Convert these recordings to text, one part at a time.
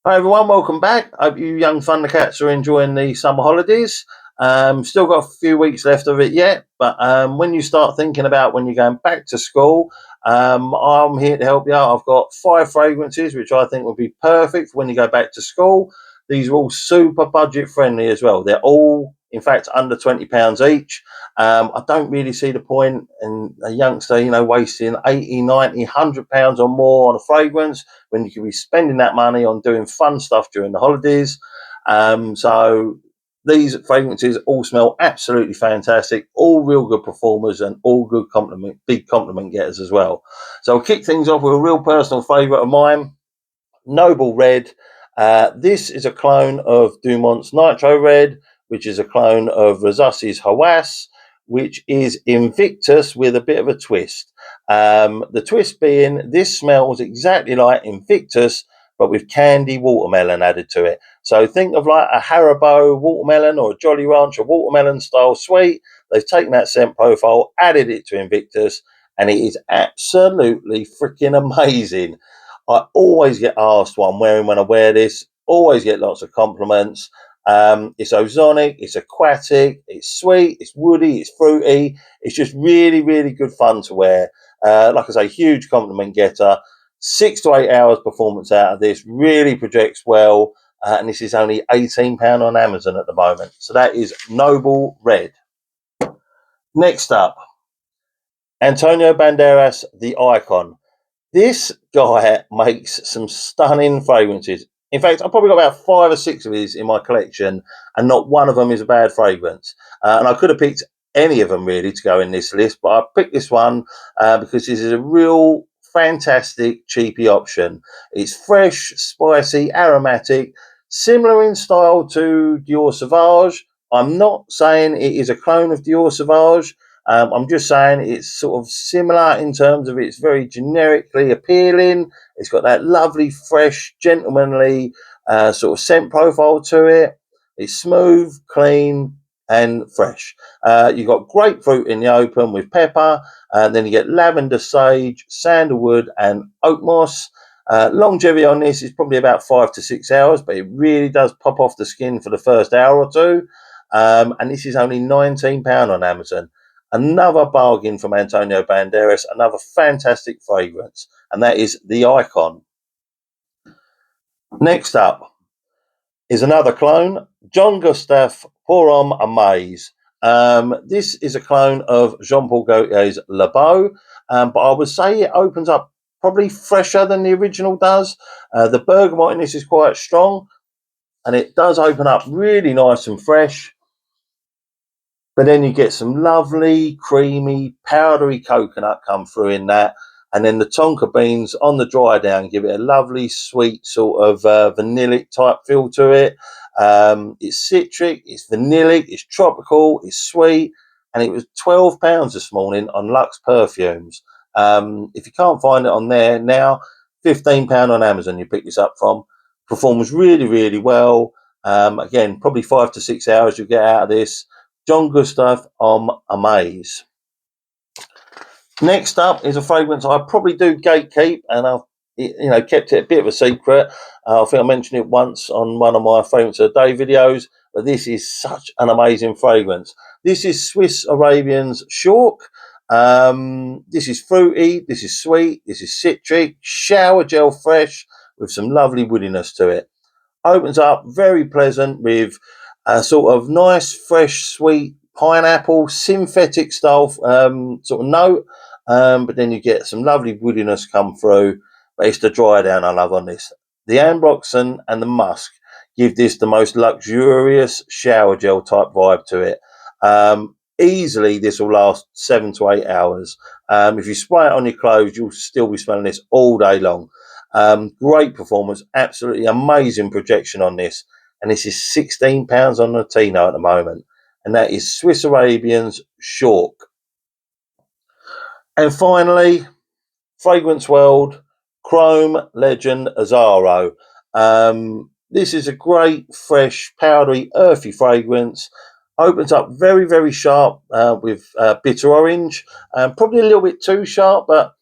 Hi everyone, welcome back. Hope you young Thundercats are enjoying the summer holidays. Still got a few weeks left of it yet, but when you start thinking about when you're going back to school, I'm here to help you out. I've got 5 fragrances which I think would be perfect when you go back to school. These are all super budget friendly as well. They're all, in fact, under £20 each. I don't really see the point in a youngster, wasting 80, 90, £100 or more on a fragrance when you could be spending that money on doing fun stuff during the holidays. So these fragrances all smell absolutely fantastic, all real good performers and all good big compliment getters as well. So I'll kick things off with a real personal favourite of mine, Noble Red. This is a clone of Dumont's Nitro Red, which is a clone of Rosas's Hawass, which is Invictus with a bit of a twist. The twist being this smells exactly like Invictus, but with candy watermelon added to it. So think of like a Haribo watermelon or a Jolly Rancher watermelon style sweet. They've taken that scent profile, added it to Invictus, and it is absolutely freaking amazing. I always get asked what I'm wearing when I wear this. Always get lots of compliments. It's ozonic, it's aquatic, it's sweet, it's woody, it's fruity. It's just really, really good fun to wear. Like I say, huge compliment getter. 6 to 8 hours performance out of this. Really projects well. And this is only £18 on Amazon at the moment. So that is Noble Red. Next up, Antonio Banderas, the Icon. This guy makes some stunning fragrances. In fact, I've probably got about 5 or 6 of these in my collection, and not one of them is a bad fragrance. And I could have picked any of them really to go in this list, but I picked this one because this is a real fantastic cheapy option. It's fresh, spicy, aromatic, similar in style to Dior Sauvage. I'm not saying it is a clone of Dior Sauvage. I'm just saying it's sort of similar in terms of it's very generically appealing. It's got that lovely, fresh, gentlemanly sort of scent profile to it. It's smooth, clean, and fresh. You've got grapefruit in the open with pepper, and then you get lavender, sage, sandalwood, and oak moss. Longevity on this is probably about 5 to 6 hours, but it really does pop off the skin for the first hour or two. And this is only £19 on Amazon. Another bargain from Antonio Banderas, another fantastic fragrance, and that is the Icon. Next up is another clone, John Gustave Pour Homme Amaze. This is a clone of Jean Paul Gaultier's Le Beau, but I would say it opens up probably fresher than the original does. The bergamot in this is quite strong, and it does open up really nice and fresh. But then you get some lovely, creamy, powdery coconut come through in that. And then the tonka beans on the dry down give it a lovely, sweet sort of vanillic type feel to it. It's citric, it's vanillic, it's tropical, it's sweet. And it was £12 this morning on Lux Perfumes. If you can't find it on there now, £15 on Amazon you pick this up from. Performs really, really well. Again, probably 5 to 6 hours you get out of this. John Gustave Amaze. Next up is a fragrance I probably do gatekeep, and I've kept it a bit of a secret. I think I mentioned it once on one of my fragrance of the day videos, but this is such an amazing fragrance. This is Swiss Arabian's Shork. This is fruity, this is sweet, this is citric, shower gel fresh with some lovely woodiness to it. Opens up very pleasant with a sort of nice, fresh, sweet pineapple, synthetic style sort of note. But then you get some lovely woodiness come through. But it's the dry down I love on this. The ambroxan and the musk give this the most luxurious shower gel type vibe to it. Easily, this will last 7 to 8 hours. If you spray it on your clothes, you'll still be smelling this all day long. Great performance, absolutely amazing projection on this. And this is £16 on Latino at the moment. And that is Swiss Arabian's Shork. And finally, Fragrance World, Chrome Legend Azaro. This is a great, fresh, powdery, earthy fragrance. Opens up very, very sharp with bitter orange. Probably a little bit too sharp, but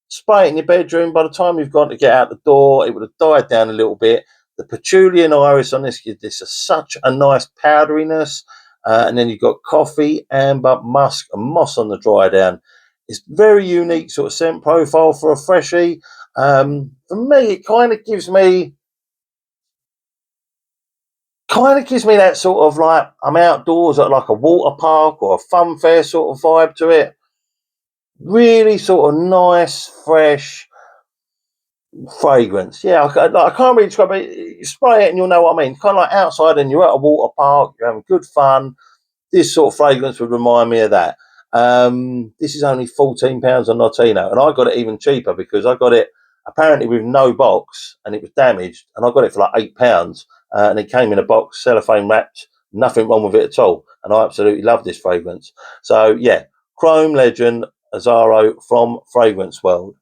spray it in your bedroom. By the time you've gone to get out the door, it would have died down a little bit. The patchouli and iris on this gives this such a nice powderiness. And then you've got coffee, amber, musk, and moss on the dry down. It's very unique sort of scent profile for a freshie. For me, it kind of gives me that sort of like I'm outdoors at like a water park or a fun fair sort of vibe to it. Really sort of nice, fresh fragrance. Yeah, I can't really describe it. You spray it and you'll know what I mean. Kind of like outside and you're at a water park, you're having good fun. This sort of fragrance would remind me of that. This is only £14 on Notino, and I got it even cheaper because I got it apparently with no box and it was damaged, and I got it for like £8, and it came in a box, cellophane wrapped, nothing wrong with it at all, and I absolutely love this fragrance. So yeah, Chrome Legend Azzaro from Fragrance World.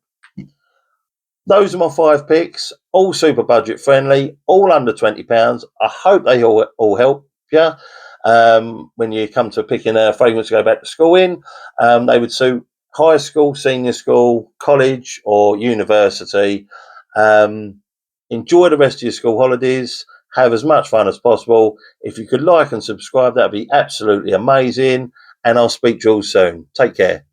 Those are my 5 picks, all super budget friendly, all under £20. I hope they all help you. When you come to picking a fragrance to go back to school in, they would suit high school, senior school, college, or university. Enjoy the rest of your school holidays. Have as much fun as possible. If you could like and subscribe, that would be absolutely amazing. And I'll speak to you all soon. Take care.